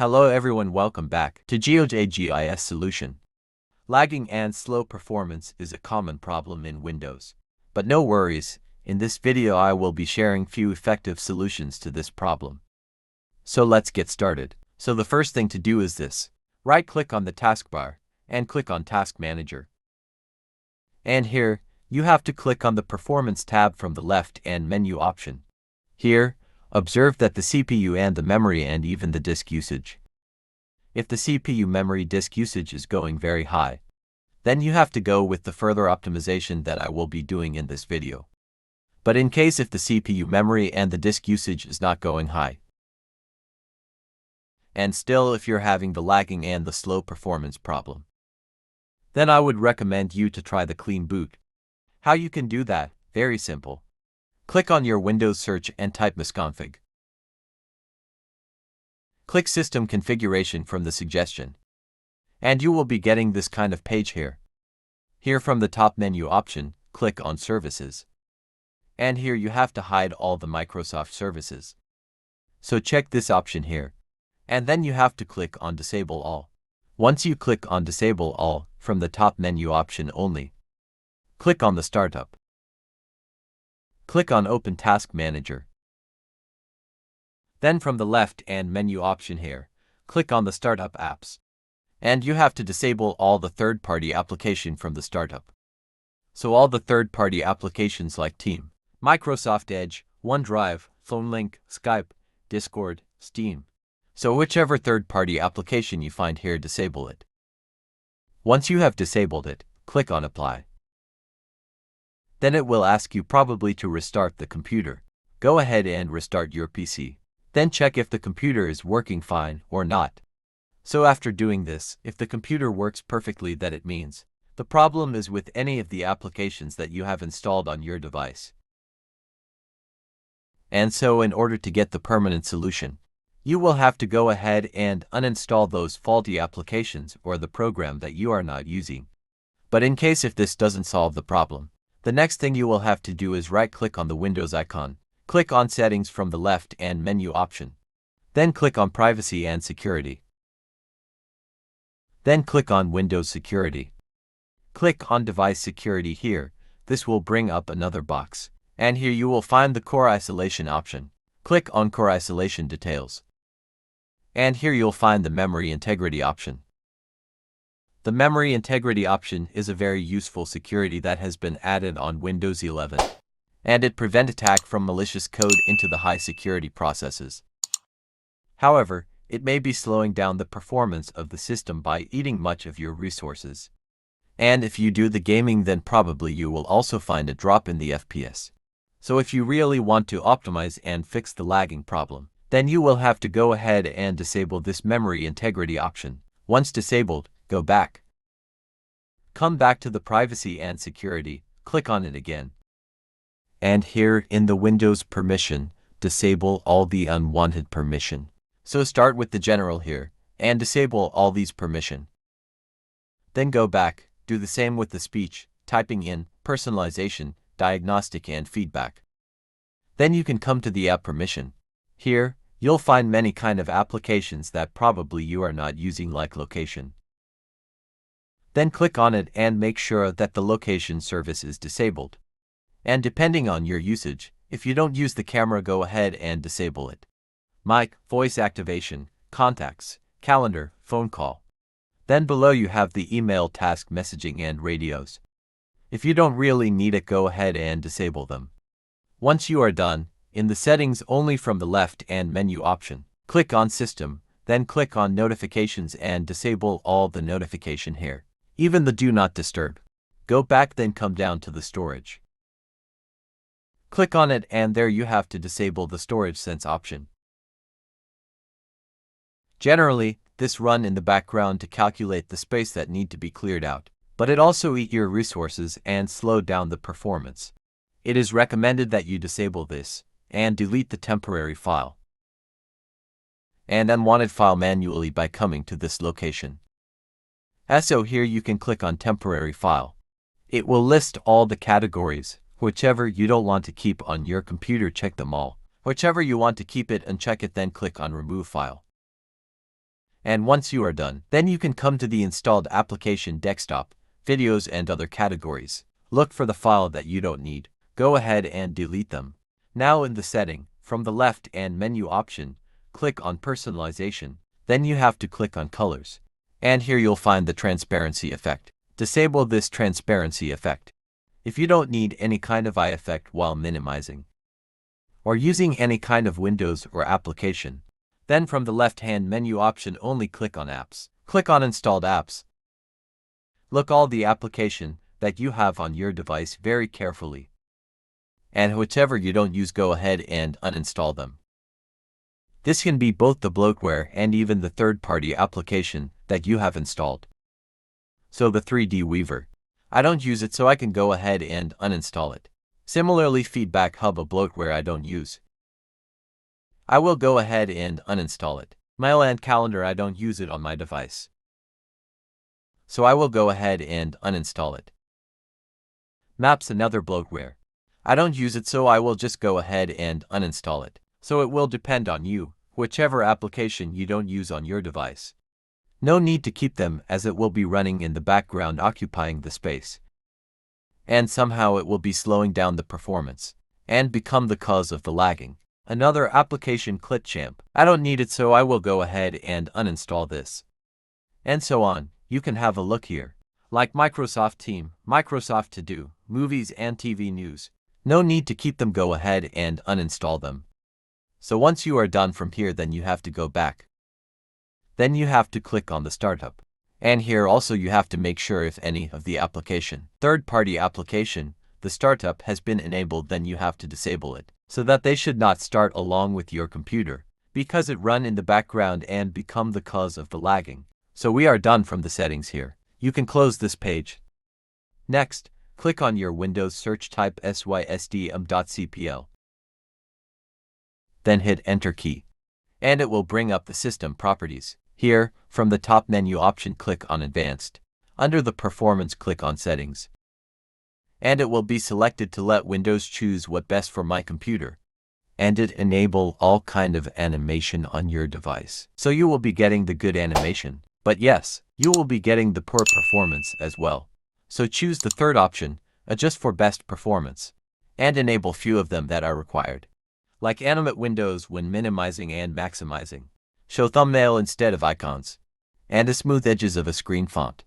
Hello everyone, welcome back to GeoJGIS solution. Lagging and slow performance is a common problem in Windows. But no worries, in this video I will be sharing few effective solutions to this problem. So let's get started. So the first thing to do is this. Right-click on the taskbar and click on Task Manager. And here, you have to click on the Performance tab from the left and menu option. Here, observe that the CPU and the memory and even the disk usage. If the CPU memory disk usage is going very high, then you have to go with the further optimization that I will be doing in this video. But in case if the CPU memory and the disk usage is not going high, and still if you're having the lagging and the slow performance problem, then I would recommend you to try the clean boot. How you can do that? Very simple. Click on your Windows search and type misconfig. Click System Configuration from the suggestion. And you will be getting this kind of page here. Here from the top menu option, click on Services. And here you have to hide all the Microsoft services. So check this option here. And then you have to click on Disable All. Once you click on Disable All from the top menu option only, click on the Startup. Click on Open Task Manager. Then from the left and menu option here, click on the Startup Apps. And you have to disable all the third-party application from the startup. So all the third-party applications like Team, Microsoft Edge, OneDrive, PhoneLink, Skype, Discord, Steam. So whichever third-party application you find here, disable it. Once you have disabled it, click on Apply. Then it will ask you probably to restart the computer. Go ahead and restart your PC. Then check if the computer is working fine or not. So after doing this, if the computer works perfectly, that it means the problem is with any of the applications that you have installed on your device. And so in order to get the permanent solution, you will have to go ahead and uninstall those faulty applications or the program that you are not using. But in case if this doesn't solve the problem, the next thing you will have to do is right-click on the Windows icon, click on Settings from the left and menu option. Then click on Privacy and Security. Then click on Windows Security. Click on Device Security here. This will bring up another box. And here you will find the Core Isolation option. Click on Core Isolation Details. And here you'll find the Memory Integrity option. The Memory Integrity option is a very useful security that has been added on Windows 11. And it prevents attack from malicious code into the high security processes. However, it may be slowing down the performance of the system by eating much of your resources. And if you do the gaming, then probably you will also find a drop in the FPS. So if you really want to optimize and fix the lagging problem, then you will have to go ahead and disable this Memory Integrity option. Once disabled, go back. Come back to the Privacy and Security, click on it again. And here in the Windows permission, disable all the unwanted permission. So start with the general here, and disable all these permission. Then go back, do the same with the speech, typing in, personalization, diagnostic and feedback. Then you can come to the app permission. Here, you'll find many kind of applications that probably you are not using, like location. Then click on it and make sure that the location service is disabled. And depending on your usage, if you don't use the camera, go ahead and disable it. Mic, voice activation, contacts, calendar, phone call. Then below you have the email, task messaging and radios. If you don't really need it, go ahead and disable them. Once you are done, in the settings only from the left and menu option, click on System, then click on Notifications and disable all the notification here, even the Do Not Disturb. Go back, then come down to the storage. Click on it and there you have to disable the Storage Sense option. Generally, this run in the background to calculate the space that need to be cleared out, but it also eat your resources and slow down the performance. It is recommended that you disable this and delete the temporary file and unwanted file manually by coming to this location. So here you can click on temporary file. It will list all the categories. Whichever you don't want to keep on your computer, check them all. Whichever you want to keep it, uncheck it, then click on remove file. And once you are done, then you can come to the installed application desktop, videos and other categories. Look for the file that you don't need. Go ahead and delete them. Now in the setting, from the left and menu option, click on personalization. Then you have to click on colors. And here you'll find the transparency effect. Disable this transparency effect if you don't need any kind of eye effect while minimizing or using any kind of windows or application. Then from the left-hand menu option only click on apps. Click on installed apps. Look all the application that you have on your device very carefully. And whichever you don't use, go ahead and uninstall them. This can be both the bloatware and even the third-party application that you have installed. So the 3D Weaver, I don't use it, so I can go ahead and uninstall it. Similarly, Feedback Hub, a bloatware I don't use, I will go ahead and uninstall it. Mail and Calendar, I don't use it on my device, so I will go ahead and uninstall it. Maps, another bloatware, I don't use it, so I will just go ahead and uninstall it. So it will depend on you, whichever application you don't use on your device. No need to keep them, as it will be running in the background occupying the space. And somehow it will be slowing down the performance and become the cause of the lagging. Another application, ClipChamp, I don't need it, so I will go ahead and uninstall this. And so on. You can have a look here. Like Microsoft Team, Microsoft To Do, movies and TV news. No need to keep them, go ahead and uninstall them. So once you are done from here, then you have to go back. Then you have to click on the startup. And here also you have to make sure if any of the application, third-party application, the startup has been enabled, then you have to disable it, so that they should not start along with your computer, because it run in the background and become the cause of the lagging. So we are done from the settings here. You can close this page. Next, click on your Windows search, type sysdm.cpl. Then hit Enter key, and it will bring up the system properties. Here, from the top menu option, click on Advanced. Under the Performance, click on Settings. And it will be selected to let Windows choose what best for my computer. And it enable all kind of animation on your device. So you will be getting the good animation. But yes, you will be getting the poor performance as well. So choose the third option, Adjust for best performance. And enable few of them that are required. Like animate windows when minimizing and maximizing. Show thumbnail instead of icons. And the smooth edges of a screen font.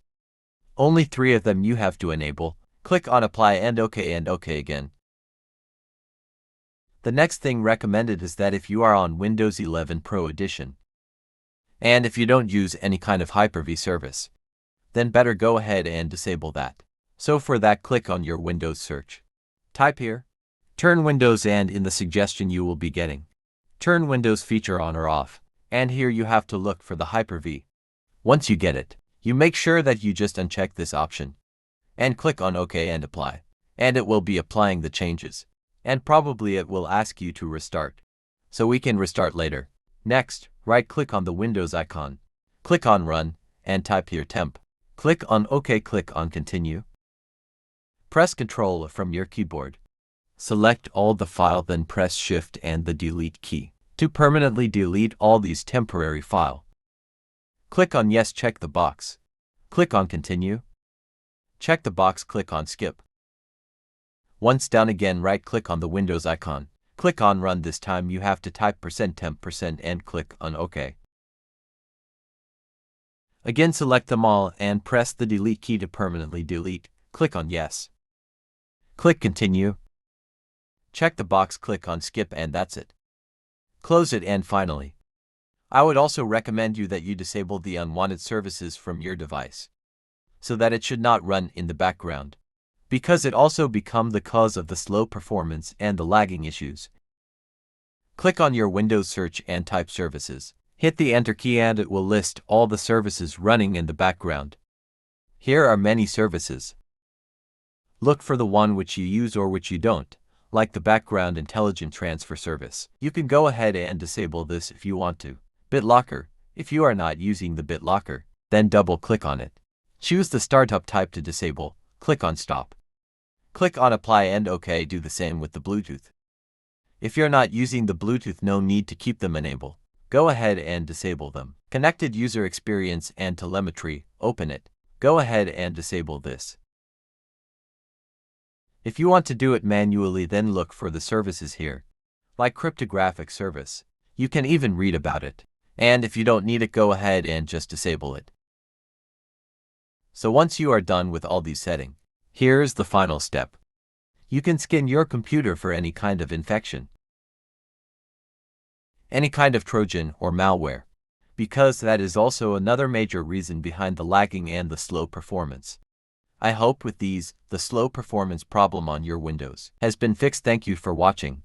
Only 3 of them you have to enable. Click on Apply and OK again. The next thing recommended is that if you are on Windows 11 Pro Edition, and if you don't use any kind of Hyper-V service, then better go ahead and disable that. So for that, click on your Windows search. Type here, turn Windows, and in the suggestion you will be getting, turn Windows feature on or off. And here you have to look for the Hyper-V. Once you get it, you make sure that you just uncheck this option. And click on OK and Apply. And it will be applying the changes. And probably it will ask you to restart. So we can restart later. Next, right-click on the Windows icon. Click on Run, and type here temp. Click on OK, click on Continue. Press Ctrl from your keyboard. Select all the file, then press Shift and the Delete key to permanently delete all these temporary file. Click on Yes, check the box. Click on Continue. Check the box, click on Skip. Once done, again right-click on the Windows icon. Click on Run. This time you have to type %temp% and click on OK. Again select them all and press the Delete key to permanently delete. Click on Yes. Click Continue. Check the box, click on Skip, and that's it. Close it. And finally, I would also recommend you that you disable the unwanted services from your device, so that it should not run in the background, because it also become the cause of the slow performance and the lagging issues. Click on your Windows search and type Services. Hit the Enter key and it will list all the services running in the background. Here are many services. Look for the one which you use or which you don't, like the Background Intelligent Transfer Service. You can go ahead and disable this if you want to. BitLocker. If you are not using the BitLocker, then double-click on it. Choose the startup type to disable. Click on Stop. Click on Apply and OK. Do the same with the Bluetooth. If you're not using the Bluetooth, no need to keep them enabled. Go ahead and disable them. Connected user experience and telemetry, open it. Go ahead and disable this. If you want to do it manually, then look for the services here, like cryptographic service. You can even read about it. And if you don't need it, go ahead and just disable it. So once you are done with all these settings, here's the final step. You can scan your computer for any kind of infection, any kind of Trojan or malware, because that is also another major reason behind the lagging and the slow performance. I hope with these, the slow performance problem on your Windows has been fixed. Thank you for watching.